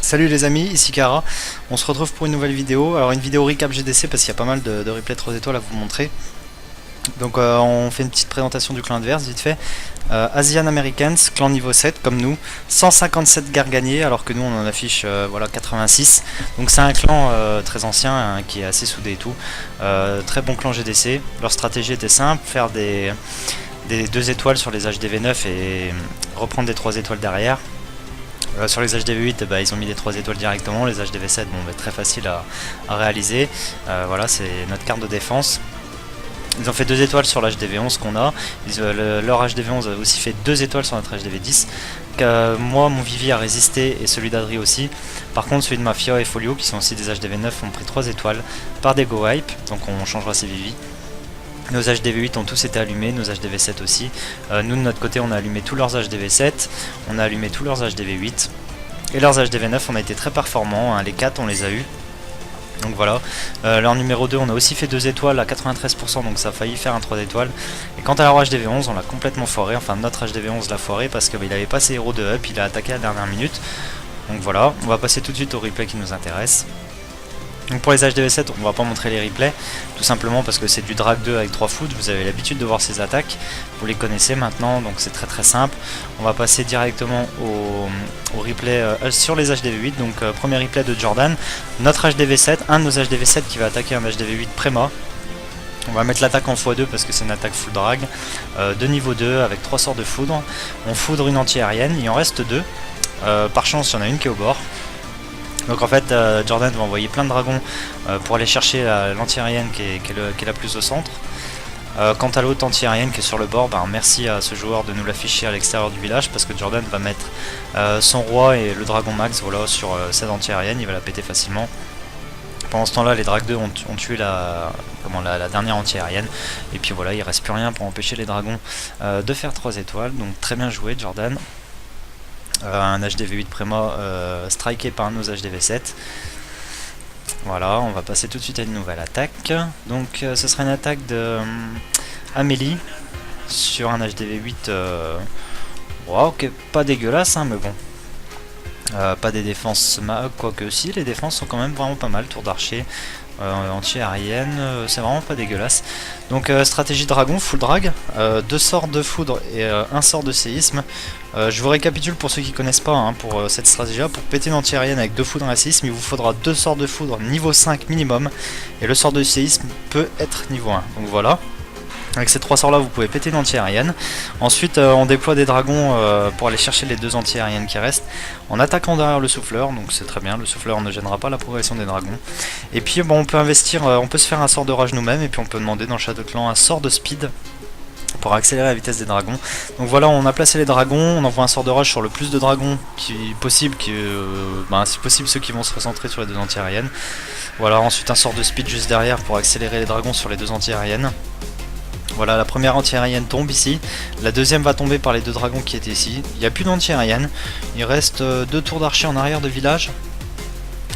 Salut les amis, ici Kara, on se retrouve pour une nouvelle vidéo. Alors une vidéo recap GDC parce qu'il y a pas mal de replays 3 étoiles à vous montrer. Donc on fait une petite présentation du clan adverse vite fait. Asian Americans, clan niveau 7 comme nous, 157 guerres gagnées alors que nous on en affiche voilà 86. Donc c'est un clan très ancien hein, qui est assez soudé et tout. Très bon clan GDC, leur stratégie était simple, faire des 2 étoiles sur les HDV9 et reprendre des 3 étoiles derrière. Sur les HDV8, bah, ils ont mis les 3 étoiles directement, les HDV7, bon, bah, très facile à réaliser. Voilà, c'est notre carte de défense. Ils ont fait 2 étoiles sur l'HDV11 qu'on a. Leur HDV11 a aussi fait 2 étoiles sur notre HDV10. Moi, mon Vivi a résisté et celui d'Adri aussi. Par contre, celui de Mafia et Folio, qui sont aussi des HDV9, ont pris 3 étoiles par des Go Wipe. Donc on changera ces Vivi. Nos HDV8 ont tous été allumés, nos HDV7 aussi. Nous de notre côté on a allumé tous leurs HDV7, on a allumé tous leurs HDV8. Et leurs HDV9 on a été très performants, hein. Les 4 on les a eu. Donc voilà, leur numéro 2 on a aussi fait 2 étoiles à 93%, donc ça a failli faire un 3 étoiles. Et quant à leur HDV11 on l'a complètement foiré, enfin notre HDV11 l'a foiré parce qu'il avait pas ses héros de up, il a attaqué à la dernière minute. Donc voilà, on va passer tout de suite au replay qui nous intéresse. Donc pour les HDV7 on va pas montrer les replays, tout simplement parce que c'est du drag 2 avec 3 foot, vous avez l'habitude de voir ces attaques, vous les connaissez maintenant, donc c'est très simple. On va passer directement au replay sur les HDV8, donc premier replay de Jordan, notre HDV7, un de nos HDV7 qui va attaquer un HDV8 Préma. On va mettre l'attaque en x2 parce que c'est une attaque full drag, de niveau 2 avec 3 sorts de foudre. On foudre une anti-aérienne, il en reste 2, par chance il y en a une qui est au bord. Donc en fait Jordan va envoyer plein de dragons pour aller chercher l'anti-aérienne qui est la plus au centre. Quant à l'autre anti-aérienne qui est sur le bord, ben, merci à ce joueur de nous l'afficher à l'extérieur du village parce que Jordan va mettre son roi et le dragon max voilà, sur cette anti-aérienne, il va la péter facilement. Pendant ce temps là les Drag 2 ont tué la dernière anti-aérienne et puis voilà il reste plus rien pour empêcher les dragons de faire 3 étoiles, donc très bien joué Jordan. Un HDV8 Préma striké par nos HDV7. Voilà, on va passer tout de suite à une nouvelle attaque. Donc ce sera une attaque de Amélie sur un HDV8 wow, ok, pas dégueulasse hein, mais bon. Pas des défenses, quoique si, les défenses sont quand même vraiment pas mal. Tour d'archer, anti-aérienne, c'est vraiment pas dégueulasse. Donc stratégie dragon, full drag, 2 sorts de foudre et un sort de séisme. Je vous récapitule pour ceux qui connaissent pas hein, pour cette stratégie là. Pour péter une anti-aérienne avec 2 foudres et un séisme, il vous faudra 2 sorts de foudre niveau 5 minimum. Et le sort de séisme peut être niveau 1. Donc voilà. Avec ces 3 sorts là vous pouvez péter une anti-aérienne. Ensuite on déploie des dragons pour aller chercher les 2 anti-aériennes qui restent en attaquant derrière le souffleur, donc c'est très bien, le souffleur ne gênera pas la progression des dragons. Et puis bon, on peut investir, on peut se faire un sort de rage nous-mêmes et puis on peut demander dans le château de clan un sort de speed pour accélérer la vitesse des dragons. Donc voilà, on a placé les dragons, on envoie un sort de rage sur le plus de dragons possible, si possible ceux qui vont se recentrer sur les 2 anti-aériennes. Voilà, ensuite un sort de speed juste derrière pour accélérer les dragons sur les 2 anti-aériennes. Voilà, la première anti-aérienne tombe ici, la deuxième va tomber par les 2 dragons qui étaient ici. Il n'y a plus d'anti-aérienne, il reste 2 tours d'archer en arrière de village.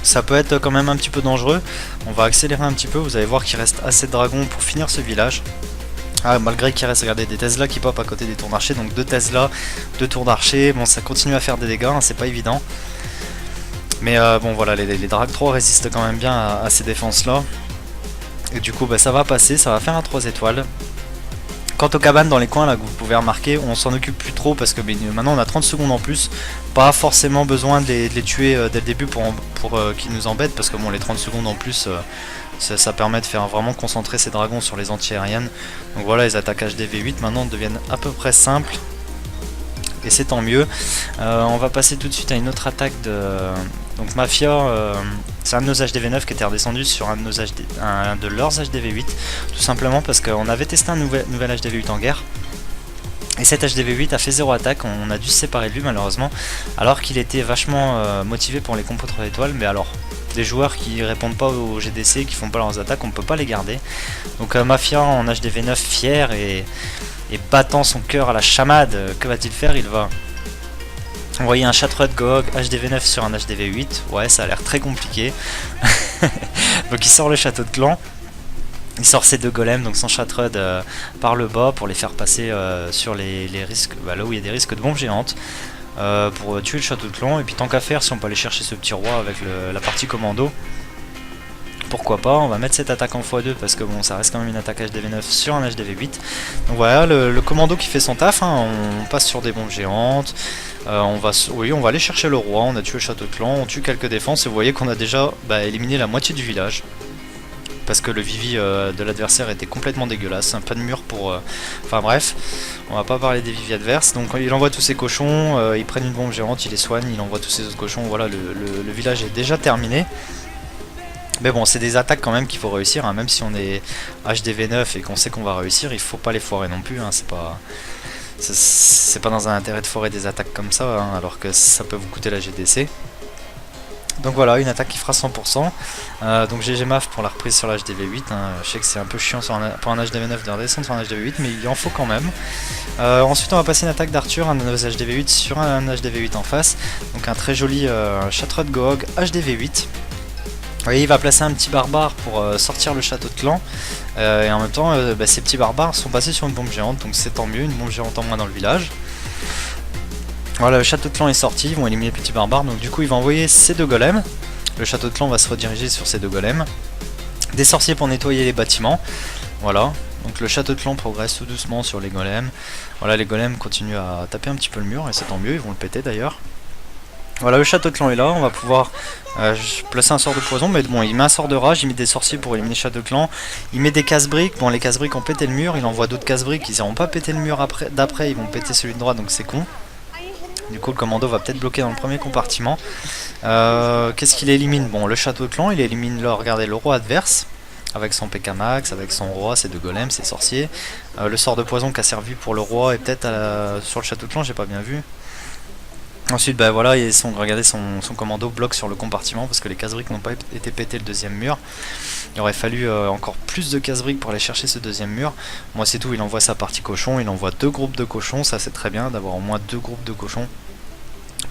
Ça peut être quand même un petit peu dangereux, on va accélérer un petit peu, vous allez voir qu'il reste assez de dragons pour finir ce village. Ah, malgré qu'il reste, regardez, des Tesla qui pop à côté des tours d'archer, donc 2 Tesla, 2 tours d'archer, bon ça continue à faire des dégâts, hein, c'est pas évident. Mais bon voilà, les Drag 3 résistent quand même bien à ces défenses là. Et du coup bah, ça va passer, ça va faire un 3 étoiles. Quant aux cabanes dans les coins là que vous pouvez remarquer, on s'en occupe plus trop parce que maintenant on a 30 secondes en plus. Pas forcément besoin de les tuer dès le début pour qu'ils nous embêtent parce que bon les 30 secondes en plus ça permet de faire vraiment concentrer ces dragons sur les anti-aériennes. Donc voilà, les attaques HDV8 maintenant deviennent à peu près simples. Et c'est tant mieux. On va passer tout de suite à une autre attaque de donc Mafia. C'est un de nos HDV9 qui était redescendu sur un de leurs HDV8, tout simplement parce qu'on avait testé un nouvel HDV8 en guerre. Et cet HDV8 a fait 0 attaque, on a dû se séparer de lui malheureusement, alors qu'il était vachement motivé pour les compos 3 étoiles, mais alors des joueurs qui répondent pas au GDC, qui font pas leurs attaques, on peut pas les garder. Donc Mafia en HDV9 fier et battant son cœur à la chamade, que va-t-il faire? Il va envoyer un Chatrud Gog HDV9 sur un HDV8, ouais ça a l'air très compliqué. Donc il sort le château de clan, il sort ses 2 golems, donc son Chatrud par le bas pour les faire passer sur les risques, là où il y a des risques de bombes géantes. pour tuer le château de clan. Et puis tant qu'à faire, si on peut aller chercher ce petit roi avec la partie commando, pourquoi pas. On va mettre cette attaque en x2 parce que bon, ça reste quand même une attaque HDV9 sur un HDV8. Donc voilà, le commando qui fait son taf, hein. On passe sur des bombes géantes. On va aller chercher le roi, on a tué le château de clan, on tue quelques défenses et vous voyez qu'on a déjà éliminé la moitié du village. Parce que le Vivi de l'adversaire était complètement dégueulasse, pas de mur pour... Enfin bref, on va pas parler des Vivi adverses. Donc il envoie tous ses cochons, ils prennent une bombe géante, il les soigne, il envoie tous ses autres cochons, voilà, le village est déjà terminé. Mais bon, c'est des attaques quand même qu'il faut réussir, hein. Même si on est HDV9 et qu'on sait qu'on va réussir, il faut pas les foirer non plus, hein. C'est pas dans un intérêt de foirer des attaques comme ça, hein, alors que ça peut vous coûter la GDC. Donc voilà, une attaque qui fera 100%. Donc GG Maf pour la reprise sur l'HDV8. Hein. Je sais que c'est un peu chiant pour un HDV9 de redescendre sur un HDV8, mais il en faut quand même. Ensuite, on va passer une attaque d'Arthur, un HDV8 sur un HDV8 en face. Donc un très joli Château de Gohog HDV8. Vous voyez, il va placer un petit barbare pour sortir le château de clan. Et en même temps, ces petits barbares sont passés sur une bombe géante, donc c'est tant mieux, une bombe géante en moins dans le village. Voilà, le château de clan est sorti, ils vont éliminer les petits barbares, donc du coup il va envoyer ces deux golems. Le château de clan va se rediriger sur ces deux golems. Des sorciers pour nettoyer les bâtiments. Voilà, donc le château de clan progresse tout doucement sur les golems. Voilà, les golems continuent à taper un petit peu le mur, et c'est tant mieux, ils vont le péter d'ailleurs. Voilà, le château de clan est là, on va pouvoir placer un sort de poison, mais bon, il met un sort de rage, il met des sorciers pour éliminer le château de clan, il met des casse-briques, bon les casse-briques ont pété le mur, il envoie d'autres casse-briques, ils n'iront pas péter le mur d'après, ils vont péter celui de droite, donc c'est con. Du coup le commando va peut-être bloquer dans le premier compartiment. Qu'est-ce qu'il élimine? Bon, le château de clan, il élimine là, regardez, le roi adverse, avec son PK max, avec son roi, ses deux golems, ses sorciers. Le sort de poison qui a servi pour le roi et peut-être sur le château de clan, j'ai pas bien vu. Ensuite, voilà, regardez, son commando bloque sur le compartiment parce que les casse-briques n'ont pas été pétées le deuxième mur. Il aurait fallu encore plus de casse-briques pour aller chercher ce deuxième mur. Moi, c'est tout, il envoie sa partie cochon, il envoie deux groupes de cochons, ça c'est très bien d'avoir au moins deux groupes de cochons.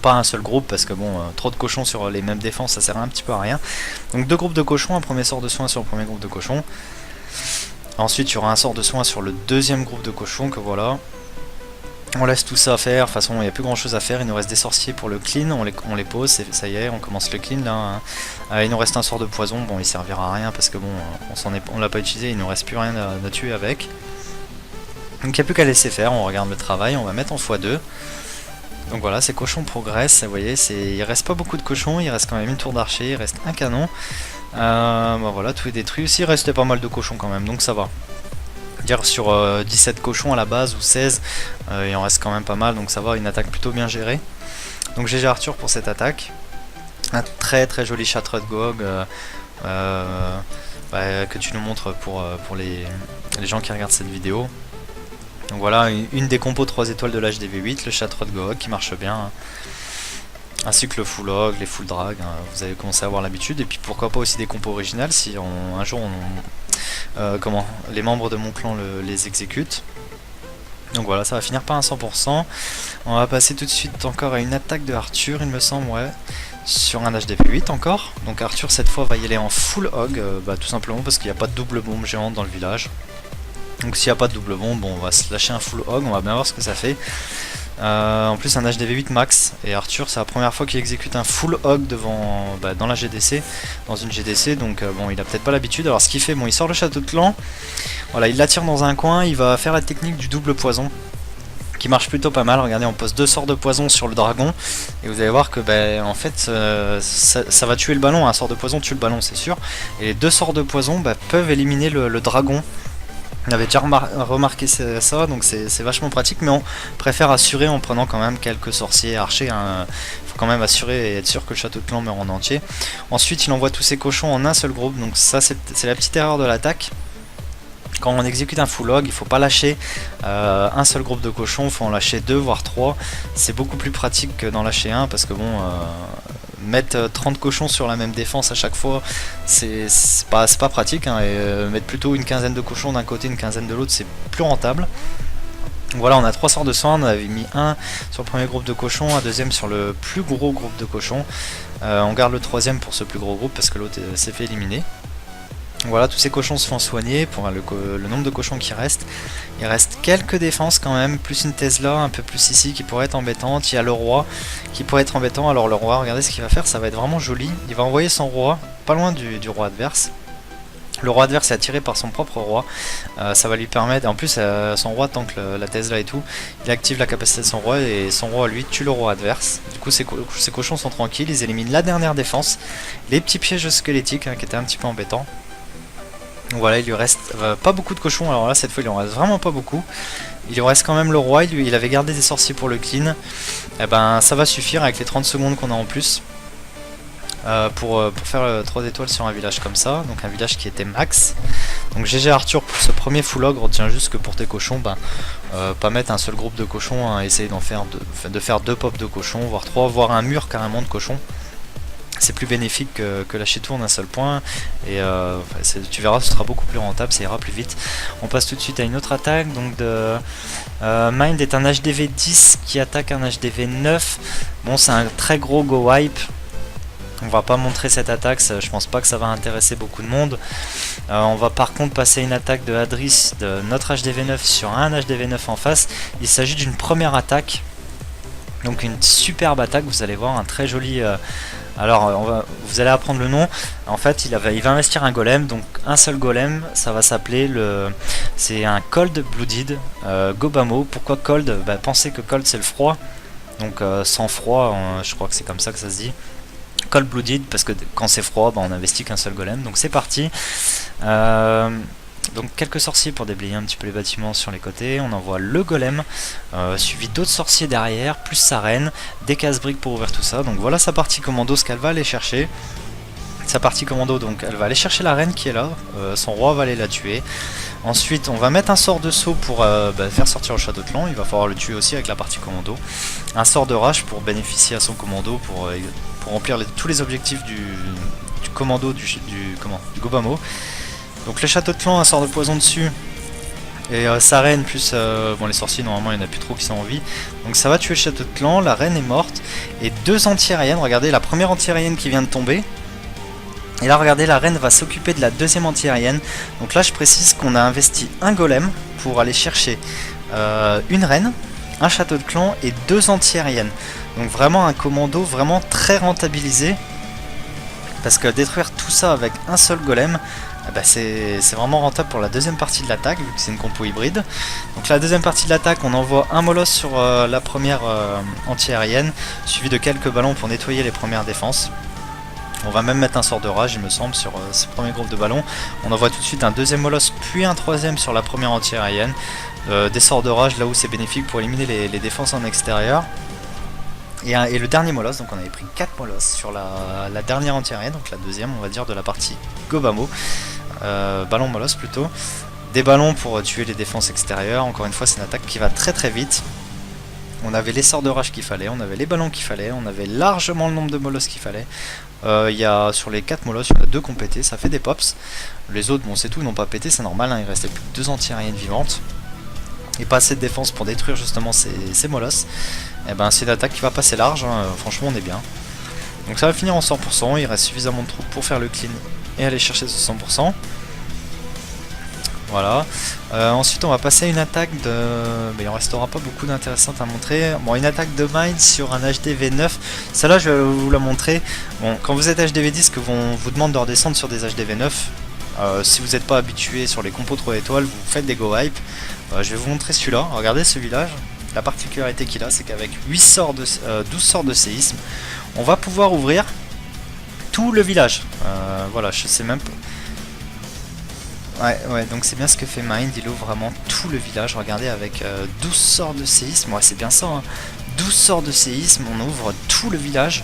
Pas un seul groupe parce que bon, trop de cochons sur les mêmes défenses, ça sert un petit peu à rien. Donc deux groupes de cochons, un premier sort de soin sur le premier groupe de cochons. Ensuite, il y aura un sort de soin sur le deuxième groupe de cochons que voilà. On laisse tout ça à faire, de toute façon il n'y a plus grand chose à faire, il nous reste des sorciers pour le clean, on les pose, ça y est, on commence le clean là. Il nous reste un sort de poison, bon il servira à rien parce que bon, on l'a pas utilisé, il nous reste plus rien à tuer avec. Donc il n'y a plus qu'à laisser faire, on regarde le travail, on va mettre en x2. Donc voilà, ces cochons progressent, vous voyez, il reste pas beaucoup de cochons, il reste quand même une tour d'archer, il reste un canon. Voilà, tout est détruit, aussi il restait pas mal de cochons quand même, donc ça va. Dire sur 17 cochons à la base ou 16, il en reste quand même pas mal, donc ça va, une attaque plutôt bien gérée. Donc GG Arthur pour cette attaque. Un très très joli Château de Gohog que tu nous montres pour les gens qui regardent cette vidéo. Donc voilà, une des compos 3 étoiles de l'HDV8, le Château de Gohog qui marche bien. Ainsi que le full hog, les full drag, hein, vous avez commencé à avoir l'habitude, et puis pourquoi pas aussi des compos originales si un jour les membres de mon clan les exécutent. Donc voilà, ça va finir par un 100%. On va passer tout de suite encore à une attaque de Arthur, il me semble, ouais, sur un HDV8 encore. Donc Arthur cette fois va y aller en full hog, tout simplement parce qu'il n'y a pas de double bombe géante dans le village. Donc s'il n'y a pas de double bombe, bon, on va se lâcher un full hog, on va bien voir ce que ça fait. En plus un HDV8 max, et Arthur c'est la première fois qu'il exécute un full hog dans la GDC, dans une GDC, donc bon il a peut-être pas l'habitude. Alors ce qu'il fait, bon il sort le château de clan, voilà, il l'attire dans un coin, il va faire la technique du double poison, qui marche plutôt pas mal. Regardez, on pose deux sorts de poison sur le dragon, et vous allez voir que en fait ça va tuer le ballon, un sort de poison tue le ballon c'est sûr, et les deux sorts de poison peuvent éliminer le dragon. On avait déjà remarqué ça, donc c'est vachement pratique, mais on préfère assurer en prenant quand même quelques sorciers archers. Il faut quand même assurer et être sûr que le château de clan meurt en entier. Ensuite, il envoie tous ses cochons en un seul groupe, donc ça c'est la petite erreur de l'attaque. Quand on exécute un full hog, il faut pas lâcher un seul groupe de cochons, il faut en lâcher 2 voire 3. C'est beaucoup plus pratique que d'en lâcher un, parce que bon, mettre 30 cochons sur la même défense à chaque fois, c'est pas pratique, hein, et mettre plutôt une quinzaine de cochons d'un côté, une quinzaine de l'autre, c'est plus rentable. Donc voilà, on a 3 sorts de soin, on avait mis un sur le premier groupe de cochons, un deuxième sur le plus gros groupe de cochons. On garde le troisième pour ce plus gros groupe parce que l'autre s'est fait éliminer. Voilà, tous ces cochons se font soigner pour le nombre de cochons qui restent. Il reste quelques défenses quand même, plus une Tesla un peu plus ici qui pourrait être embêtante. Il y a le roi qui pourrait être embêtant. Alors le roi, regardez ce qu'il va faire, ça va être vraiment joli. Il va envoyer son roi pas loin du roi adverse. Le roi adverse est attiré par son propre roi, ça va lui permettre, en plus son roi tank la Tesla et tout, il active la capacité de son roi et son roi lui tue le roi adverse. Du coup ces cochons sont tranquilles, ils éliminent la dernière défense, les petits pièges squelettiques qui étaient un petit peu embêtants. Voilà, il lui reste pas beaucoup de cochons, alors là cette fois il en reste vraiment pas beaucoup. Il lui reste quand même le roi, il avait gardé des sorciers pour le clean, et ben ça va suffire avec les 30 secondes qu'on a en plus. Pour faire 3 étoiles sur un village comme ça, donc un village qui était max. Donc GG Arthur pour ce premier full ogre, tiens juste que pour tes cochons, pas mettre un seul groupe de cochons, hein, essayer de faire 2 pops de cochons, voire 3, voire un mur carrément de cochons. C'est plus bénéfique que lâcher tout en un seul point, et tu verras, ce sera beaucoup plus rentable, ça ira plus vite. On passe tout de suite à une autre attaque, donc Mind est un HDV 10 qui attaque un HDV 9, bon c'est un très gros go wipe. On va pas montrer cette attaque, je pense pas que ça va intéresser beaucoup de monde. On va par contre passer une attaque de Adris de notre HDV9 sur un HDV9 en face. Il s'agit d'une première attaque, donc une superbe attaque, vous allez voir, un très joli... alors vous allez apprendre le nom. En fait il va investir un golem, donc un seul golem, ça va s'appeler c'est un Cold Blooded Gobamo. Pourquoi Cold? Pensez que Cold c'est le froid, donc sans froid, je crois que c'est comme ça que ça se dit. Cold Blooded, parce que quand c'est froid, on investit qu'un seul golem. Donc c'est parti. Donc quelques sorciers pour déblayer un petit peu les bâtiments sur les côtés. On envoie le golem, suivi d'autres sorciers derrière, plus sa reine, des casse-briques pour ouvrir tout ça. Donc voilà sa partie commando, ce qu'elle va aller chercher. Sa partie commando, donc elle va aller chercher la reine qui est là, son roi va aller la tuer. Ensuite on va mettre un sort de saut pour faire sortir le château de clan, il va falloir le tuer aussi avec la partie commando. Un sort de rage pour bénéficier à son commando, pour remplir tous les objectifs du commando du Gobamo. Donc le château de clan, un sort de poison dessus, et sa reine plus les sorciers normalement il n'y en a plus trop qui sont en vie, donc ça va tuer le château de clan. La reine est morte, et 2 anti-aériennes, regardez la première anti-aérienne qui vient de tomber. Et là regardez, la reine va s'occuper de la deuxième anti-aérienne. Donc là je précise qu'on a investi un golem pour aller chercher une reine, un château de clan et 2 anti-aériennes. Donc vraiment un commando vraiment très rentabilisé. Parce que détruire tout ça avec un seul golem, c'est vraiment rentable pour la deuxième partie de l'attaque, vu que c'est une compo hybride. Donc la deuxième partie de l'attaque, on envoie un molosse sur la première anti-aérienne, suivi de quelques ballons pour nettoyer les premières défenses. On va même mettre un sort de rage, il me semble, sur ce premier groupe de ballons. On envoie tout de suite un deuxième molosse, puis un troisième sur la première anti-aérienne. Des sorts de rage là où c'est bénéfique pour éliminer les défenses en extérieur. Et le dernier molosse, donc on avait pris 4 molosses sur la dernière anti-aérienne, donc la deuxième on va dire de la partie Gobamo. Ballon molosse plutôt. Des ballons pour tuer les défenses extérieures, encore une fois c'est une attaque qui va très très vite. On avait les sorts de rage qu'il fallait, on avait les ballons qu'il fallait, on avait largement le nombre de molosses qu'il fallait. Sur les 4 molosses, il y en a 2 qui ont pété, ça fait des pops. Les autres, bon c'est tout, n'ont pas pété, c'est normal, hein, il restait plus que 2 anti-aériennes vivantes. Et pas assez de défense pour détruire justement ces molosses. Et c'est une attaque qui va passer large, hein, franchement on est bien. Donc ça va finir en 100%, il reste suffisamment de troupes pour faire le clean et aller chercher ce 100%. Voilà. Ensuite on va passer à une attaque de... il en restera pas beaucoup d'intéressantes à montrer. Bon, une attaque de Mind sur un HDV9. Celle-là je vais vous la montrer. Bon, quand vous êtes HDV10, que vous demande de redescendre sur des HDV9. Si vous n'êtes pas habitué sur les compos 3 étoiles, vous faites des go wipe. Je vais vous montrer celui-là. Regardez ce village. La particularité qu'il a, c'est qu'avec 12 sorts de séisme, on va pouvoir ouvrir tout le village. Voilà, je sais même pas. Ouais, donc c'est bien ce que fait Mind, il ouvre vraiment tout le village. Regardez, avec 12 sorts de séisme, ouais, c'est bien ça, hein. 12 sorts de séisme, on ouvre tout le village.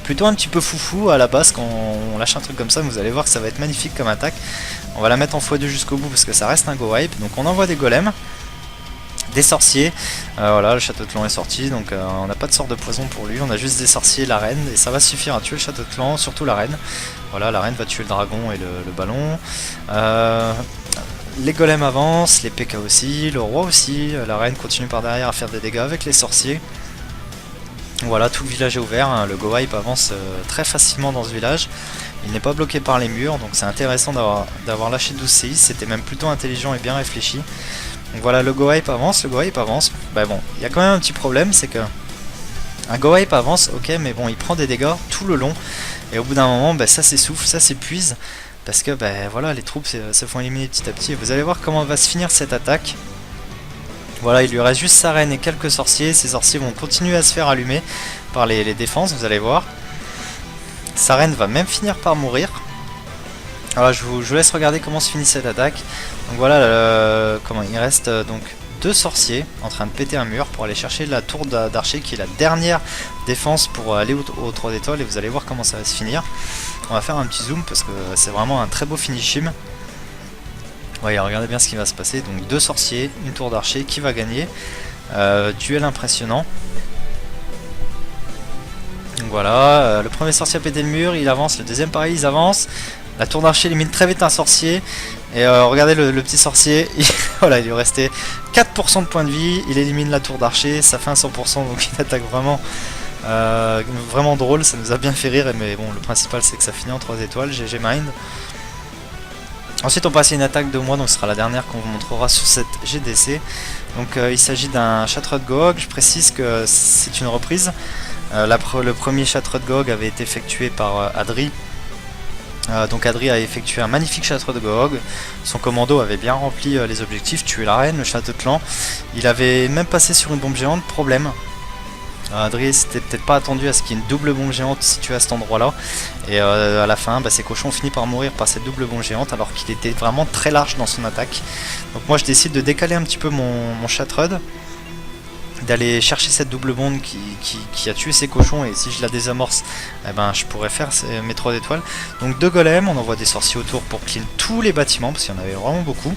Plutôt un petit peu foufou à la base quand on lâche un truc comme ça, mais vous allez voir que ça va être magnifique comme attaque. On va la mettre en x2 jusqu'au bout parce que ça reste un go wipe. Donc on envoie des golems, des sorciers. Voilà, le château de clan est sorti, donc on n'a pas de sort de poison pour lui, on a juste des sorciers, la reine, et ça va suffire à tuer le château de clan, surtout la reine. Voilà, la reine va tuer le dragon et le ballon. Les golems avancent, les PK aussi, le roi aussi, la reine continue par derrière à faire des dégâts avec les sorciers. Voilà, tout le village est ouvert, hein, le go wipe avance très facilement dans ce village. il n'est pas bloqué par les murs, donc c'est intéressant d'avoir lâché 12 CI, c'était même plutôt intelligent et bien réfléchi. Donc voilà, le Go Hype avance, bah bon, il y a quand même un petit problème, c'est que un Go Hype avance, ok, mais bon, il prend des dégâts tout le long, et au bout d'un moment, bah, ça s'essouffle, ça s'épuise, parce que bah, voilà, les troupes se font éliminer petit à petit, et vous allez voir comment va se finir cette attaque. Voilà, il lui reste juste sa reine et quelques sorciers, ces sorciers vont continuer à se faire allumer par les défenses, vous allez voir. Sa reine va même finir par mourir. Alors je vous laisse regarder comment se finit cette attaque. Donc voilà, comment il reste donc 2 sorciers en train de péter un mur pour aller chercher la tour d'archer qui est la dernière défense pour aller au 3 d'étoiles, et vous allez voir comment ça va se finir. On va faire un petit zoom parce que c'est vraiment un très beau finishim. Voyez, regardez bien ce qui va se passer. Donc 2 sorciers, une tour d'archer, qui va gagner. Duel impressionnant. Donc voilà, le premier sorcier a pété le mur, il avance, le deuxième pareil, ils avancent. La tour d'archer élimine très vite un sorcier. Et regardez le petit sorcier, voilà, il lui restait 4% de points de vie, il élimine la tour d'archer, ça fait un 100%, donc il attaque vraiment drôle, ça nous a bien fait rire, mais bon, le principal c'est que ça finit en 3 étoiles, GG Mind. Ensuite on passe à une attaque de moi, donc ce sera la dernière qu'on vous montrera sur cette GDC. Donc il s'agit d'un Shattered Goog, je précise que c'est une reprise. Le premier Shattered Goog avait été effectué par Adri. Donc Adri a effectué un magnifique château de Goog. Son commando avait bien rempli les objectifs, tuer la reine, le château de clan. Il avait même passé sur une bombe géante, problème. Adri s'était peut-être pas attendu à ce qu'il y ait une double bombe géante située à cet endroit là. Et à la fin, ses cochons ont fini par mourir par cette double bombe géante alors qu'il était vraiment très large dans son attaque. Donc moi je décide de décaler un petit peu mon Shattered, d'aller chercher cette double bombe qui a tué ses cochons, et si je la désamorce, eh ben, je pourrais faire mes 3 étoiles. Donc 2 golems, on envoie des sorciers autour pour clean tous les bâtiments parce qu'il y en avait vraiment beaucoup.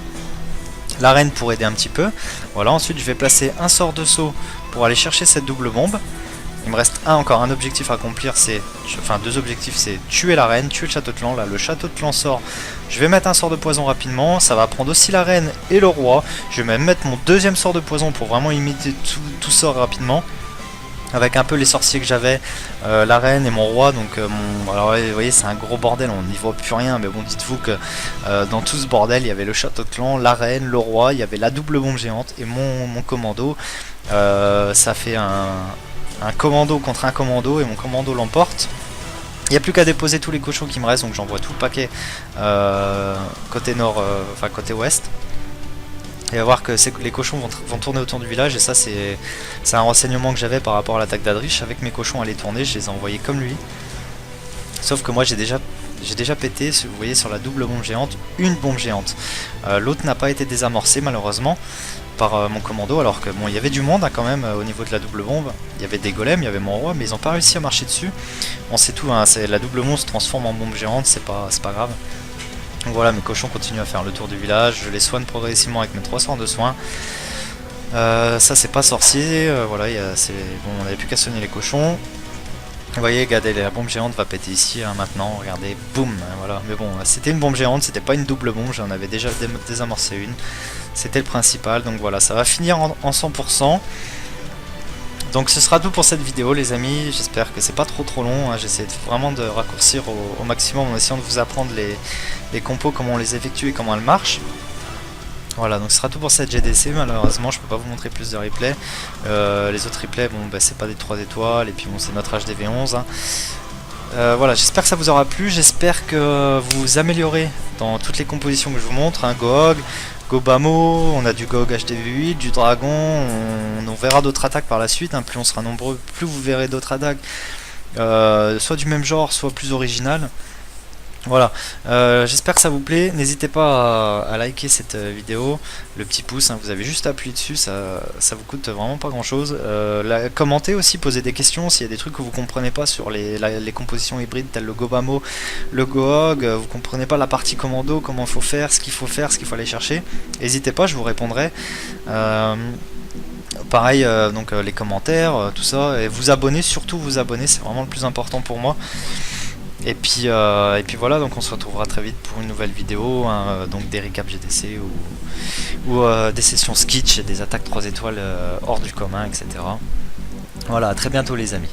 La reine pour aider un petit peu. Voilà, ensuite je vais placer un sort de saut pour aller chercher cette double bombe. Il me reste encore un objectif à accomplir, enfin 2 objectifs, c'est tuer la reine, tuer le château de clan. Là le château de clan sort, je vais mettre un sort de poison rapidement, ça va prendre aussi la reine et le roi. Je vais même mettre mon deuxième sort de poison pour vraiment imiter tout sort rapidement. Avec un peu les sorciers que j'avais, la reine et mon roi, donc alors vous voyez c'est un gros bordel, on n'y voit plus rien, mais bon dites-vous que dans tout ce bordel il y avait le château de clan, la reine, le roi, il y avait la double bombe géante et mon commando. Ça fait un commando contre un commando et mon commando l'emporte. Il n'y a plus qu'à déposer tous les cochons qui me restent, donc j'envoie tout le paquet côté nord, enfin côté ouest. Et à voir que les cochons vont tourner autour du village, et ça c'est un renseignement que j'avais par rapport à l'attaque d'Adrich. Avec mes cochons allaient tourner, je les ai envoyés comme lui. Sauf que moi j'ai déjà pété, vous voyez sur la double bombe géante, une bombe géante. L'autre n'a pas été désamorcée malheureusement par mon commando, alors que bon il y avait du monde quand même au niveau de la double bombe. Il y avait des golems, il y avait mon roi, mais ils n'ont pas réussi à marcher dessus. On sait tout, hein, la double bombe se transforme en bombe géante, c'est pas grave. Donc voilà, mes cochons continuent à faire le tour du village, je les soigne progressivement avec mes 3 sorts de soins. Ça c'est pas sorcier, voilà, bon, on n'avait plus qu'à soigner les cochons. Vous voyez, regardez, la bombe géante va péter ici hein, maintenant, regardez, boum, hein, voilà. Mais bon, c'était une bombe géante, c'était pas une double bombe, j'en avais déjà désamorcé une. C'était le principal, donc voilà, ça va finir en 100%. Donc ce sera tout pour cette vidéo les amis, j'espère que c'est pas trop long, hein. J'essaie vraiment de raccourcir au maximum en essayant de vous apprendre les compos, comment on les effectue et comment elles marchent. Voilà, donc ce sera tout pour cette GDC, malheureusement je peux pas vous montrer plus de replays. Les autres replays, bon bah c'est pas des 3 étoiles, et puis bon c'est notre HDV11. Hein. Voilà, j'espère que ça vous aura plu, j'espère que vous améliorez dans toutes les compositions que je vous montre, hein, Goog, Gobamo, on a du Goog HDV8, du Dragon, on verra d'autres attaques par la suite, hein, plus on sera nombreux, plus vous verrez d'autres attaques, soit du même genre, soit plus originales. Voilà, j'espère que ça vous plaît, n'hésitez pas à liker cette vidéo, le petit pouce, hein, vous avez juste à appuyer dessus, ça vous coûte vraiment pas grand chose. Commentez aussi, posez des questions, s'il y a des trucs que vous comprenez pas sur les compositions hybrides telles le Gobamo, le Goog, vous comprenez pas la partie commando, comment il faut faire, ce qu'il faut aller chercher, n'hésitez pas, je vous répondrai. Pareil, donc les commentaires, tout ça, et vous abonner, surtout vous abonner, c'est vraiment le plus important pour moi. Et puis voilà, donc on se retrouvera très vite pour une nouvelle vidéo, hein, donc des recaps GDC ou des sessions sketch, des attaques 3 étoiles hors du commun, etc. Voilà, à très bientôt les amis.